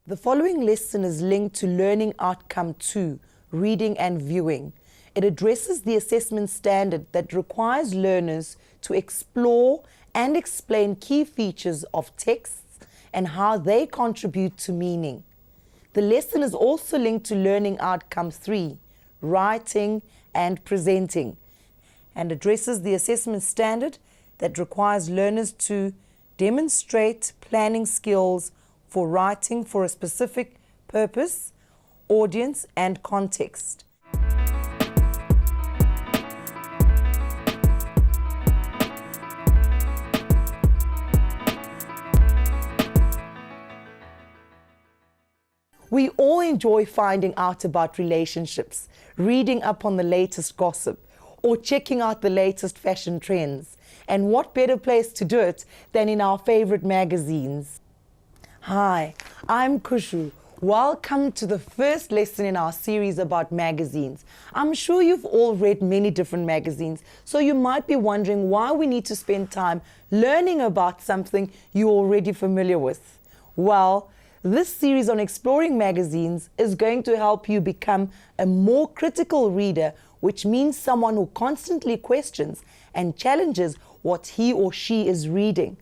The following lesson is linked to Learning Outcome 2, Reading and Viewing. It addresses the assessment standard that requires learners to explore and explain key features of texts and how they contribute to meaning. The lesson is also linked to Learning Outcome 3, Writing and Presenting, and addresses the assessment standard that requires learners to demonstrate planning skills for writing for a specific purpose, audience, and context. We all enjoy finding out about relationships, reading up on the latest gossip, or checking out the latest fashion trends. And what better place to do it than in our favorite magazines? Hi, I'm Kushu. Welcome to the first lesson in our series about magazines. I'm sure you've all read many different magazines, so you might be wondering why we need to spend time learning about something you're already familiar with. Well, this series on exploring magazines is going to help you become a more critical reader, which means someone who constantly questions and challenges what he or she is reading.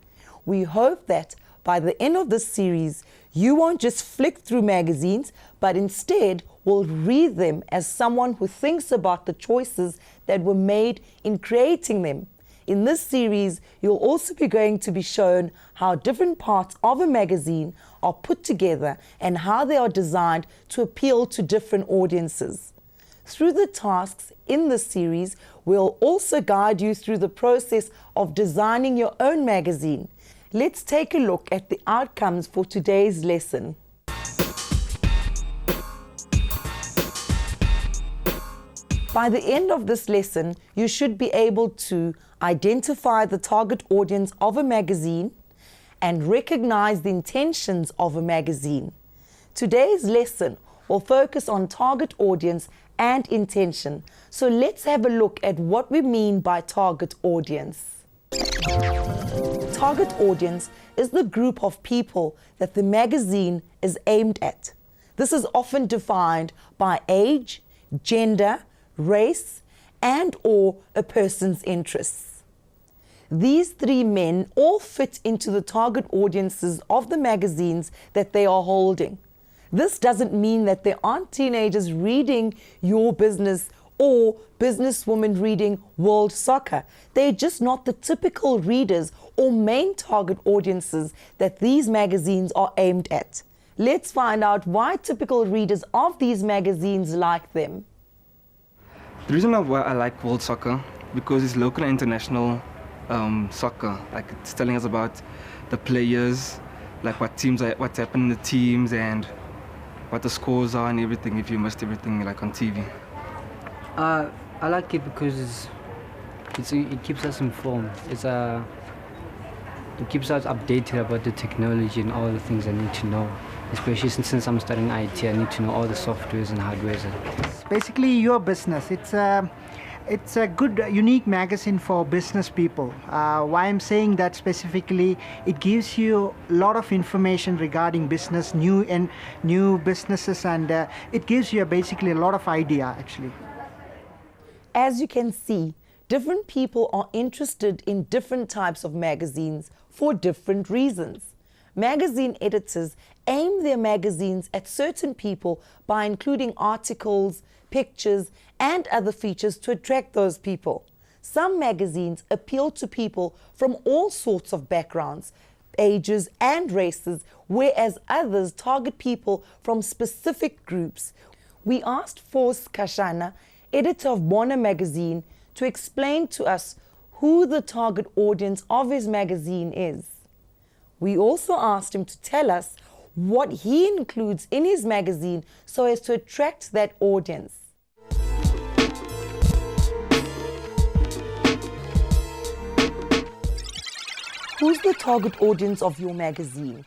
We hope that by the end of this series, you won't just flick through magazines, but instead will read them as someone who thinks about the choices that were made in creating them. In this series, you'll also be going to be shown how different parts of a magazine are put together and how they are designed to appeal to different audiences. Through the tasks in this series, we'll also guide you through the process of designing your own magazine. Let's take a look at the outcomes for today's lesson. By the end of this lesson, you should be able to identify the target audience of a magazine and recognize the intentions of a magazine. Today's lesson will focus on target audience and intention. So let's have a look at what we mean by target audience. Target audience is the group of people that the magazine is aimed at. This is often defined by age, gender, race, and/or a person's interests. These three men all fit into the target audiences of the magazines that they are holding. This doesn't mean that there aren't teenagers reading Your Business or businesswomen reading World Soccer. They're just not the typical readers or main target audiences that these magazines are aimed at. Let's find out why typical readers of these magazines like them. The reason why I like World Soccer, because it's local and international soccer. Like, it's telling us about the players, like what's happening in the teams and what the scores are and everything, if you missed everything like on TV. I like it because it keeps us informed. It keeps us updated about the technology and all the things I need to know. Especially since I'm studying IT, I need to know all the softwares and hardwares. It's basically Your Business. It's a good, unique magazine for business people. Why I'm saying that specifically, it gives you a lot of information regarding business, new businesses, and it gives you basically a lot of idea actually. As you can see, different people are interested in different types of magazines for different reasons. Magazine editors aim their magazines at certain people by including articles, pictures, and other features to attract those people. Some magazines appeal to people from all sorts of backgrounds, ages, and races, whereas others target people from specific groups. We asked Force Kashana, editor of Bona magazine, to explain to us who the target audience of his magazine is. We also asked him to tell us what he includes in his magazine so as to attract that audience. Who's the target audience of your magazine?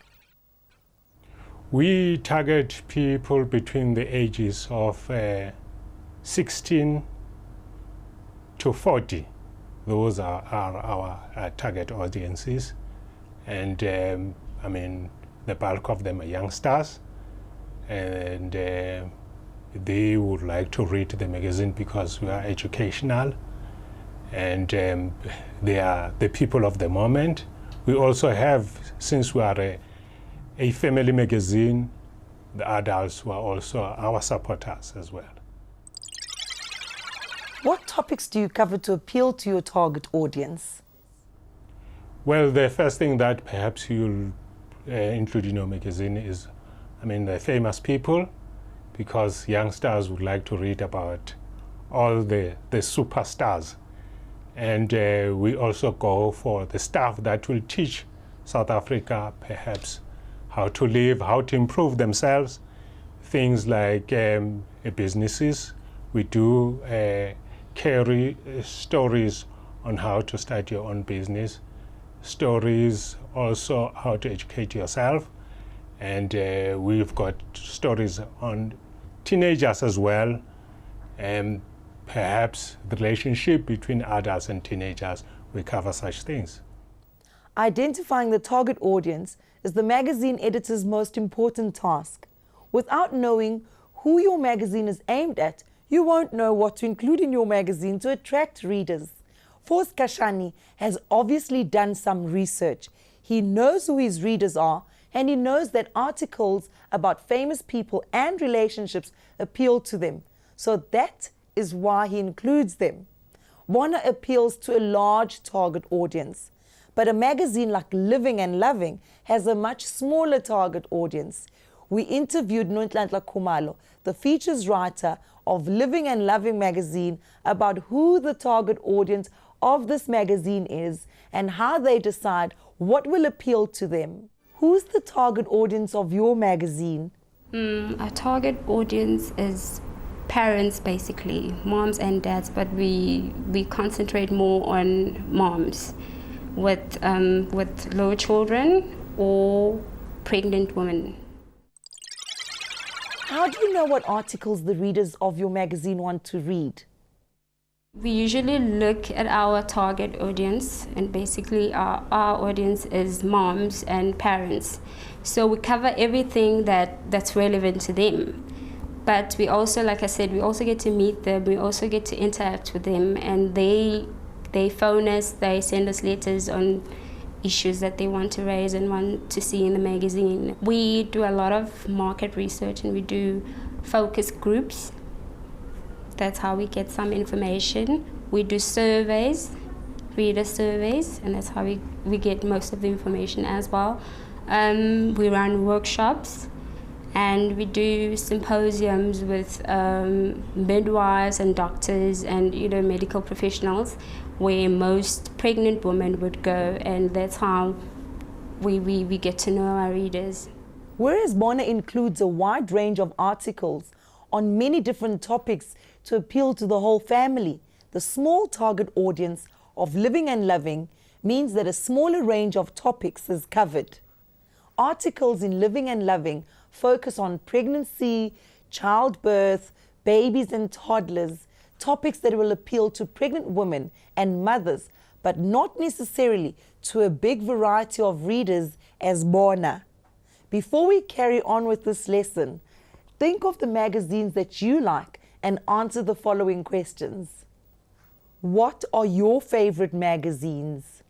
We target people between the ages of 16 to 40. Those are our target audiences. And I mean, the bulk of them are youngsters. and they would like to read the magazine because we are educational, and they are the people of the moment. We also have, since we are a family magazine, the adults who are also our supporters as well. What topics do you cover to appeal to your target audience? Well, the first thing that perhaps you'll include in your magazine is, the famous people, because youngsters would like to read about all the superstars. And we also go for the staff that will teach South Africa perhaps how to live, how to improve themselves, things like businesses. We do carry stories on how to start your own business, stories also how to educate yourself, and we've got stories on teenagers as well, and perhaps the relationship between adults and teenagers. We cover such things. Identifying the target audience is the magazine editor's most important task. Without knowing who your magazine is aimed at, you won't know what to include in your magazine to attract readers. Forrest Kashani has obviously done some research. He knows who his readers are, and he knows that articles about famous people and relationships appeal to them. So that is why he includes them. Bona appeals to a large target audience, but a magazine like Living and Loving has a much smaller target audience. We interviewed Nonhlanhla Khumalo, the features writer of Living and Loving magazine, about who the target audience of this magazine is and how they decide what will appeal to them. Who's the target audience of your magazine? Our target audience is parents, basically, moms and dads, but we concentrate more on moms with low children or pregnant women. How do you know what articles the readers of your magazine want to read? We usually look at our target audience, and basically our audience is moms and parents. So we cover everything that's relevant to them. But we also, like I said, we also get to meet them, we also get to interact with them, and they phone us, they send us letters on issues that they want to raise and want to see in the magazine. We do a lot of market research and we do focus groups. That's how we get some information. We do surveys, reader surveys, and that's how we get most of the information as well. We run workshops and we do symposiums with midwives and doctors and medical professionals, where most pregnant women would go, and that's how we get to know our readers. Whereas Bona includes a wide range of articles on many different topics to appeal to the whole family, the small target audience of Living and Loving means that a smaller range of topics is covered. Articles in Living and Loving focus on pregnancy, childbirth, babies and toddlers, topics that will appeal to pregnant women and mothers, but not necessarily to a big variety of readers as Bona. Before we carry on with this lesson, think of the magazines that you like and answer the following questions. What are your favorite magazines?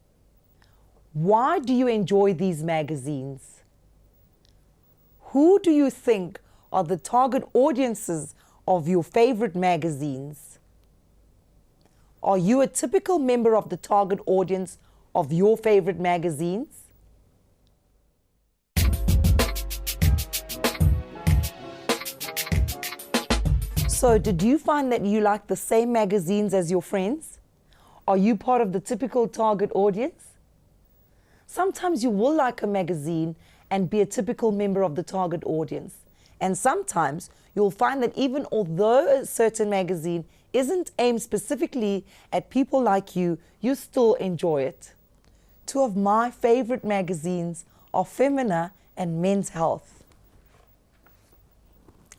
Why do you enjoy these magazines? Who do you think are the target audiences of your favorite magazines? Are you a typical member of the target audience of your favorite magazines? So, did you find that you like the same magazines as your friends? Are you part of the typical target audience? Sometimes you will like a magazine and be a typical member of the target audience. And sometimes you'll find that even although a certain magazine isn't aimed specifically at people like you, you still enjoy it. Two of my favorite magazines are Femina and Men's Health.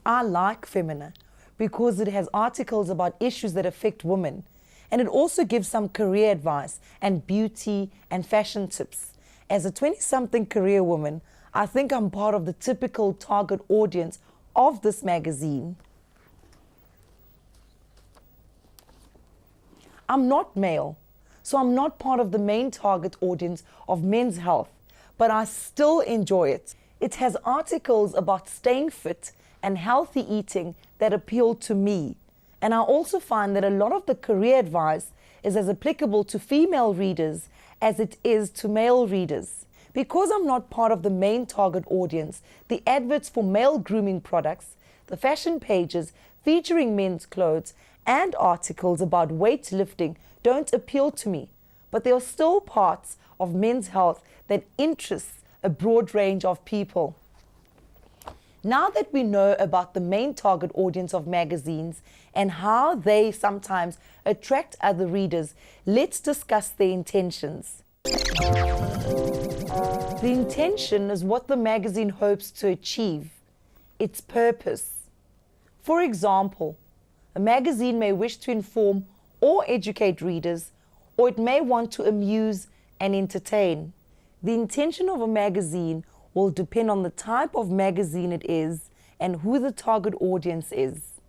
I like Femina because it has articles about issues that affect women, and it also gives some career advice and beauty and fashion tips. As a 20-something career woman, I think I'm part of the typical target audience of this magazine. I'm not male, so I'm not part of the main target audience of Men's Health, but I still enjoy it. It has articles about staying fit and healthy eating that appeal to me. And I also find that a lot of the career advice is as applicable to female readers as it is to male readers. Because I'm not part of the main target audience, the adverts for male grooming products, the fashion pages featuring men's clothes, and articles about weightlifting don't appeal to me, but they are still parts of Men's Health that interests a broad range of people. Now that we know about the main target audience of magazines and how they sometimes attract other readers, let's discuss their intentions. The intention is what the magazine hopes to achieve, its purpose. For example, a magazine may wish to inform or educate readers, or it may want to amuse and entertain. The intention of a magazine will depend on the type of magazine it is and who the target audience is.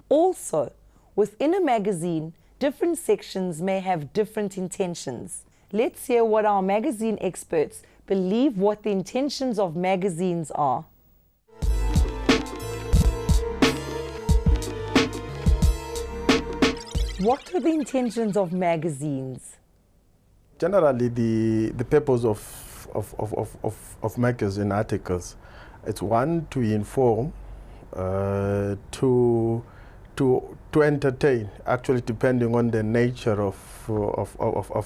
Also, within a magazine, different sections may have different intentions. Let's hear what our magazine experts believe what the intentions of magazines are. What are the intentions of magazines? Generally, the purpose of magazine articles, it's one, to inform, to entertain, actually depending on the nature of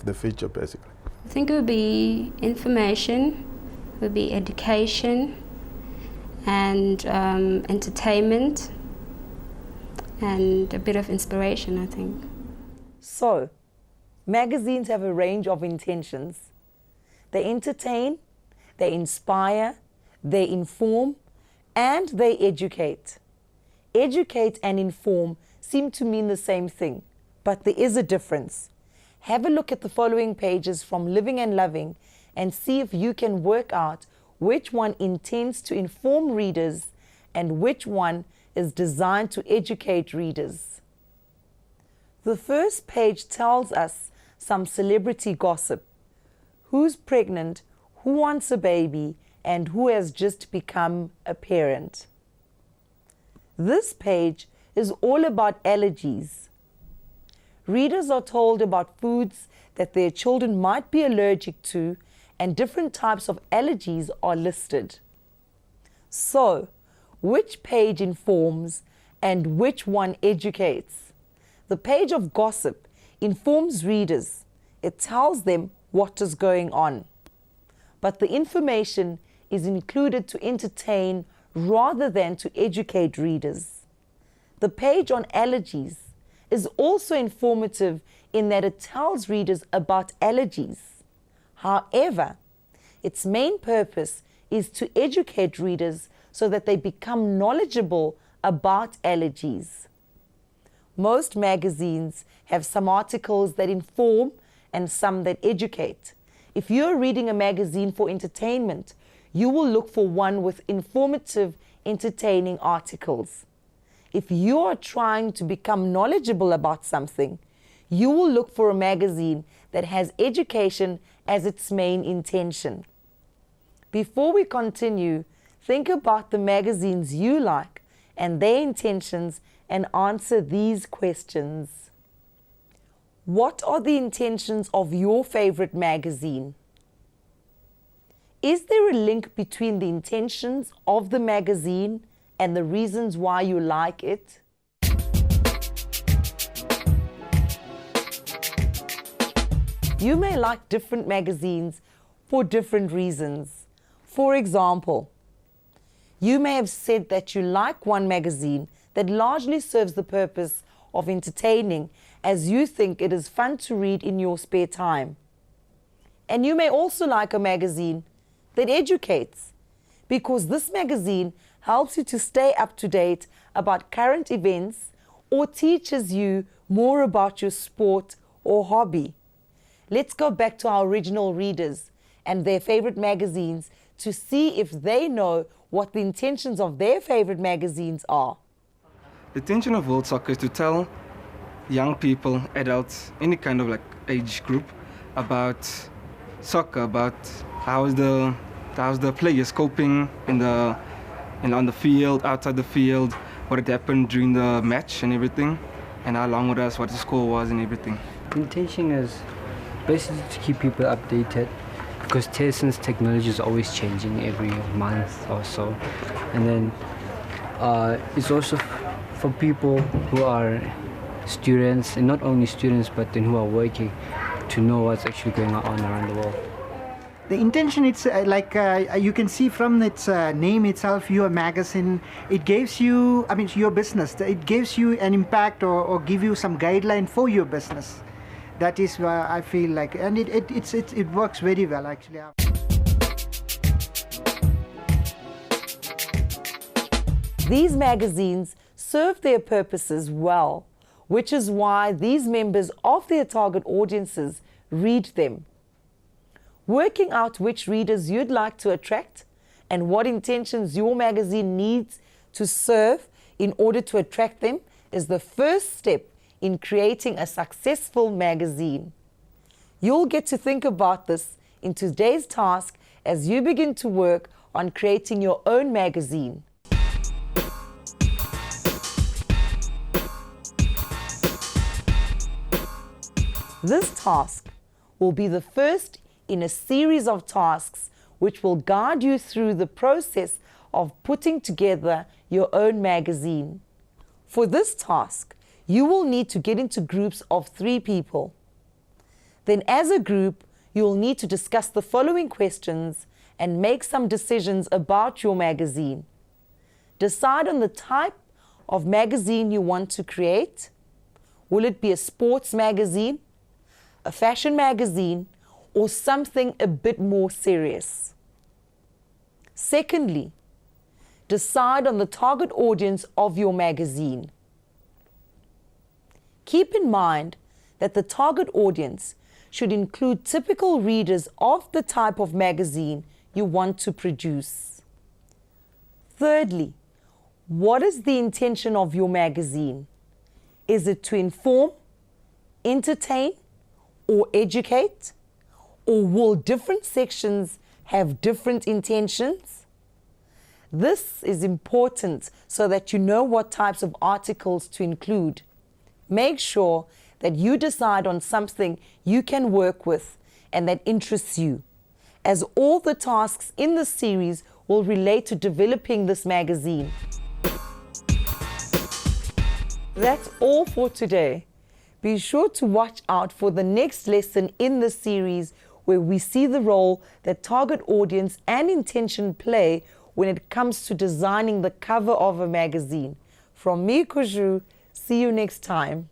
the feature, basically. I think it would be information, it would be education, and entertainment, and a bit of inspiration, I think. So, magazines have a range of intentions. They entertain, they inspire, they inform, and they educate. Educate and inform seem to mean the same thing, but there is a difference. Have a look at the following pages from Living and Loving and see if you can work out which one intends to inform readers and which one is designed to educate readers. The first page tells us some celebrity gossip. Who's pregnant, who wants a baby, and who has just become a parent. This page is all about allergies. Readers are told about foods that their children might be allergic to, and different types of allergies are listed. So, which page informs and which one educates? The page of gossip informs readers. It tells them what is going on. But the information is included to entertain rather than to educate readers. The page on allergies is also informative in that it tells readers about allergies. However, its main purpose is to educate readers so that they become knowledgeable about allergies. Most magazines have some articles that inform and some that educate. If you're reading a magazine for entertainment, you will look for one with informative, entertaining articles. If you are trying to become knowledgeable about something, you will look for a magazine that has education as its main intention. Before we continue, think about the magazines you like and their intentions and answer these questions. What are the intentions of your favorite magazine? Is there a link between the intentions of the magazine and the reasons why you like it? You may like different magazines for different reasons. For example, you may have said that you like one magazine that largely serves the purpose of entertaining, as you think it is fun to read in your spare time. And you may also like a magazine that educates, because this magazine helps you to stay up to date about current events or teaches you more about your sport or hobby. Let's go back to our original readers and their favorite magazines to see if they know what the intentions of their favorite magazines are. The intention of World Soccer is to tell young people, adults, any kind of like age group about soccer, about how's the players coping on the field, outside the field, what had happened during the match and everything, and how long it was, what the score was and everything. The intention is basically to keep people updated, because since technology is always changing every month or so, and then it's also for people who are students, and not only students but then who are working, to know what's actually going on around the world. The intention, it's you can see from its name itself, your magazine, it gives you, I mean your business, it gives you an impact or give you some guideline for your business. That is why I feel like, and it works very well actually. These magazines serve their purposes well, which is why these members of their target audiences read them. Working out which readers you'd like to attract and what intentions your magazine needs to serve in order to attract them is the first step in creating a successful magazine. You'll get to think about this in today's task as you begin to work on creating your own magazine. This task will be the first in a series of tasks which will guide you through the process of putting together your own magazine. For this task, you will need to get into groups of 3 people. Then as a group, you will need to discuss the following questions and make some decisions about your magazine. Decide on the type of magazine you want to create. Will it be a sports magazine, a fashion magazine, or something a bit more serious? Secondly, decide on the target audience of your magazine. Keep in mind that the target audience should include typical readers of the type of magazine you want to produce. Thirdly, what is the intention of your magazine? Is it to inform, entertain, or educate? Or will different sections have different intentions? This is important so that you know what types of articles to include. Make sure that you decide on something you can work with and that interests you, as all the tasks in this series will relate to developing this magazine. That's all for today. Be sure to watch out for the next lesson in the series, where we see the role that target audience and intention play when it comes to designing the cover of a magazine. From me, Kuju, see you next time.